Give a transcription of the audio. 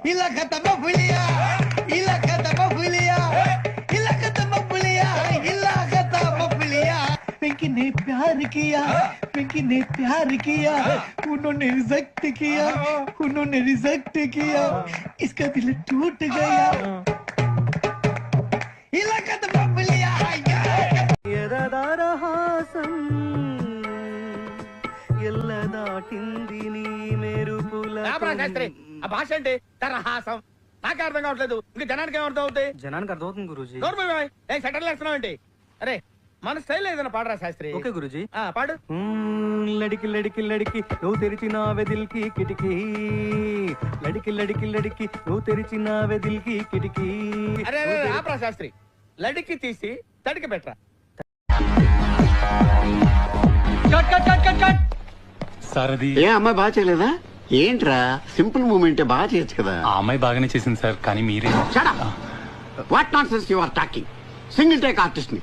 इला खत्म फुलिया इला खत्म फुलिया इला खत्म फुलिया इला खत्म फुलिया पिंकी ने प्यार किया पिंकी ने प्यार किया उन्होंने रिजेक्ट किया उन्होंने रिजेक्ट किया इसका दिल टूट गया इला खत्म फुलिया ఎదదరహాసం ఎల్లదాటింది నీ మెరుపుల శాస్త్రి ఆ భాష ఏంటి తరహాసం నాకే అర్థం కావట్లేదు ఇంకా జనానికి ఏమర్థం అవుతాయి జనానికి అర్థమవుతుంది గురూజీ. ఏ సెటిల్ వేస్తున్నావు ఏంటి అరే మన స్టైల్ ఏదైనా పాడరా శాస్త్రి ఓకే గురూజీ. పాడు లడికి లడికి లడికి నువ్వు తెరిచిన వెదిల్కి కిటికీ లడికి లడికి లడికి నువ్వు తెరిచిన వెదిల్కి కిటికీ. అరే ఆపరా శాస్త్రి లడికి తీసి తడికి పెట్టరా సార్ అది ఏ అమ్మాయి బాగా చేయలేదా ఏంట్రా సింపుల్ మూమెంట్ బాగా చేయొచ్చు కదా ఆ అమ్మాయి బాగానే చేసింది సార్ కానీ మీరే what nonsense you are talking single take artist ని